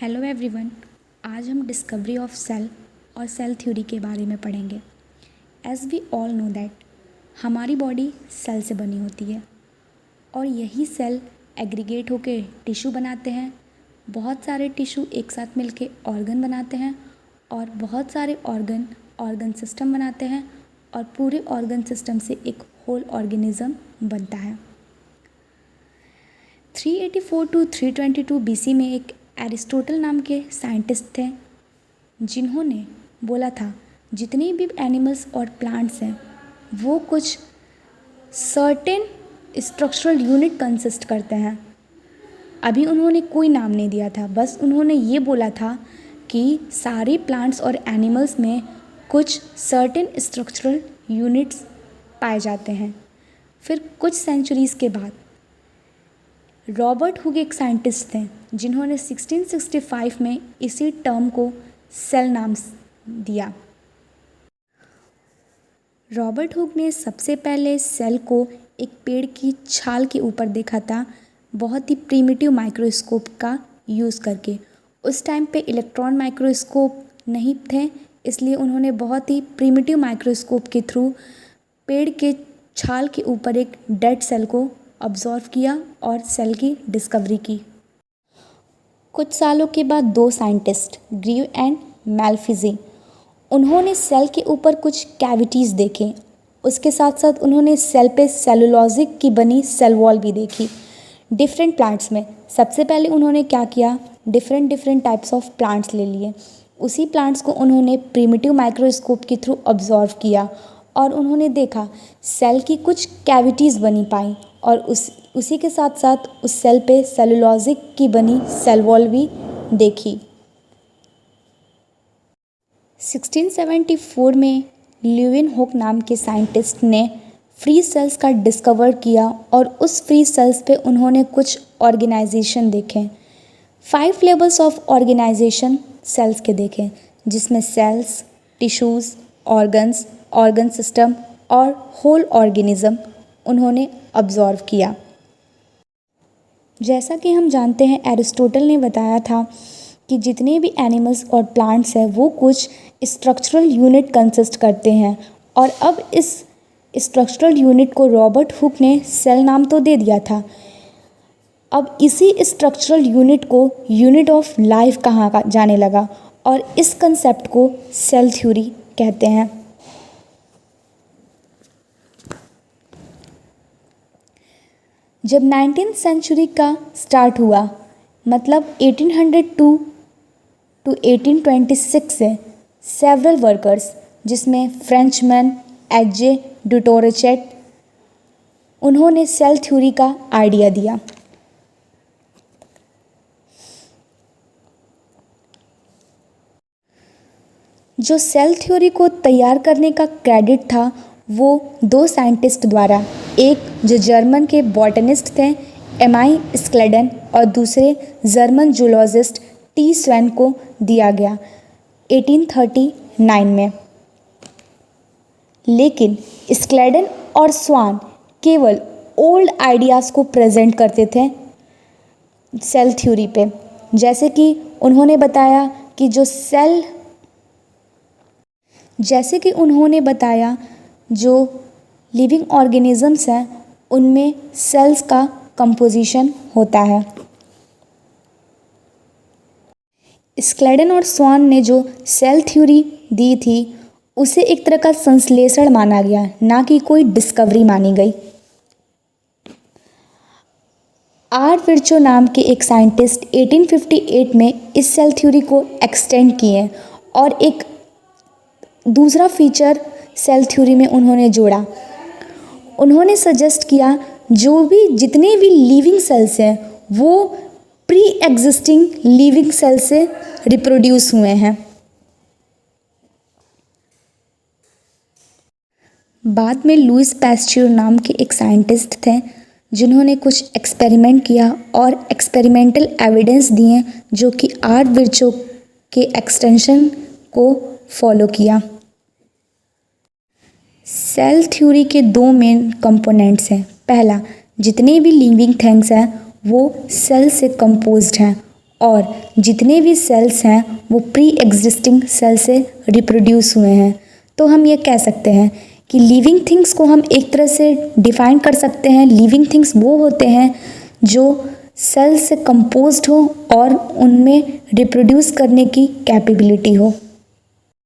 Hello everyone. आज हम discovery of cell और सेल थ्योरी के बारे में पढ़ेंगे। As we all know that हमारी बॉडी सेल से बनी होती है और यही सेल एग्रीगेट होकर टिश्यू बनाते हैं। बहुत सारे टिश्यू एक साथ मिलके ऑर्गन बनाते हैं और बहुत सारे ऑर्गन सिस्टम बनाते हैं और पूरे ऑर्गन सिस्टम से एक होल ऑर्गेनिज्म बनता है। 384 टू 322 BC में एक एरिस्टोटल नाम के साइंटिस्ट थे जिन्होंने बोला था जितने भी एनिमल्स और प्लांट्स हैं वो कुछ सर्टेन स्ट्रक्चरल यूनिट कंसिस्ट करते हैं। अभी उन्होंने कोई नाम नहीं दिया था, बस उन्होंने ये बोला था कि सारे प्लांट्स और एनिमल्स में कुछ सर्टेन स्ट्रक्चरल यूनिट्स पाए जाते हैं। फिर कुछ सेंचुरीज़ के बाद रॉबर्ट हुक एक साइंटिस्ट थे जिन्होंने 1665 में इसी टर्म को सेल नाम दिया। रॉबर्ट हुक ने सबसे पहले सेल को एक पेड़ की छाल के ऊपर देखा था, बहुत ही प्रीमिटिव माइक्रोस्कोप का यूज़ करके। उस टाइम पे इलेक्ट्रॉन माइक्रोस्कोप नहीं थे, इसलिए उन्होंने बहुत ही प्रीमिटिव माइक्रोस्कोप के थ्रू पेड़ के छाल के ऊपर एक डेड सेल को ऑब्जर्व किया और सेल की डिस्कवरी की। कुछ सालों के बाद दो साइंटिस्ट ग्रीव एंड मैल्फिजी उन्होंने सेल के ऊपर कुछ कैविटीज़ देखे। उसके साथ साथ उन्होंने सेल पे सेलुलोजिक की बनी सेल वॉल भी देखी डिफरेंट प्लांट्स में। सबसे पहले उन्होंने क्या किया, डिफरेंट टाइप्स ऑफ प्लांट्स ले लिए। उसी प्लांट्स को उन्होंने प्रीमिटिव माइक्रोस्कोप के थ्रू ऑब्जर्व किया और उन्होंने देखा सेल की कुछ कैविटीज़ बनी पाई और उसी के साथ साथ उस सेल पे सेलुलोजिक की बनी सेल वॉल भी देखी। 1674 में ल्यूविन हुक नाम के साइंटिस्ट ने फ्री सेल्स का डिस्कवर किया और उस फ्री सेल्स पे उन्होंने कुछ ऑर्गेनाइजेशन देखे। 5 लेवल्स ऑफ ऑर्गेनाइजेशन सेल्स के देखे, जिसमें cells, tissues, organs, organ system और होल ऑर्गेनिज्म उन्होंने ऑब्जर्व किया। जैसा कि हम जानते हैं, एरिस्टोटल ने बताया था कि जितने भी एनिमल्स और प्लांट्स हैं वो कुछ स्ट्रक्चरल यूनिट कंसिस्ट करते हैं और अब इस स्ट्रक्चरल यूनिट को रॉबर्ट हुक ने सेल नाम तो दे दिया था। अब इसी स्ट्रक्चरल यूनिट को यूनिट ऑफ लाइफ कहा जाने लगा और इस कंसेप्ट को सेल थ्योरी कहते हैं। जब 19th सेंचुरी का स्टार्ट हुआ, मतलब 1802 टू 1826 से सेवरल वर्कर्स, जिसमें फ्रेंचमैन एजे डुटोरचेट, उन्होंने सेल थ्योरी का आइडिया दिया। जो सेल थ्योरी को तैयार करने का क्रेडिट था वो दो साइंटिस्ट द्वारा, एक जो जर्मन के बॉटनिस्ट थे एमाई स्क्लेडन और दूसरे जर्मन जूलॉजिस्ट टी स्वेन को दिया गया 1839 में। लेकिन स्क्लेडन और स्वान केवल ओल्ड आइडियाज़ को प्रेजेंट करते थे सेल थ्योरी पे। जैसे कि उन्होंने बताया जो लिविंग ऑर्गेनिजम्स हैं उनमें सेल्स का कंपोजिशन होता है। स्क्लेडन और स्वान ने जो सेल थ्योरी दी थी उसे एक तरह का संश्लेषण माना गया, ना कि कोई डिस्कवरी मानी गई। आर विर्चो नाम के एक साइंटिस्ट 1858 में इस सेल थ्योरी को एक्सटेंड किए और एक दूसरा फीचर सेल थ्योरी में उन्होंने जोड़ा। उन्होंने सजेस्ट किया जितने भी लिविंग सेल्स हैं वो प्री एग्जिस्टिंग लिविंग सेल से रिप्रोड्यूस हुए हैं। बाद में लुइस पैस्च्योर नाम के एक साइंटिस्ट थे जिन्होंने कुछ एक्सपेरिमेंट किया और एक्सपेरिमेंटल एविडेंस दिए जो कि आर विर्चो के एक्सटेंशन को फॉलो किया। सेल थ्योरी के दो मेन कंपोनेंट्स हैं। पहला, जितने भी लिविंग थिंग्स हैं वो सेल से कंपोज्ड हैं और जितने भी सेल्स हैं वो प्री एग्जिस्टिंग सेल से रिप्रोड्यूस हुए हैं। तो हम ये कह सकते हैं कि लिविंग थिंग्स को हम एक तरह से डिफाइन कर सकते हैं। लिविंग थिंग्स वो होते हैं जो सेल से कंपोज्ड हो और उनमें रिप्रोड्यूस करने की कैपेबिलिटी हो।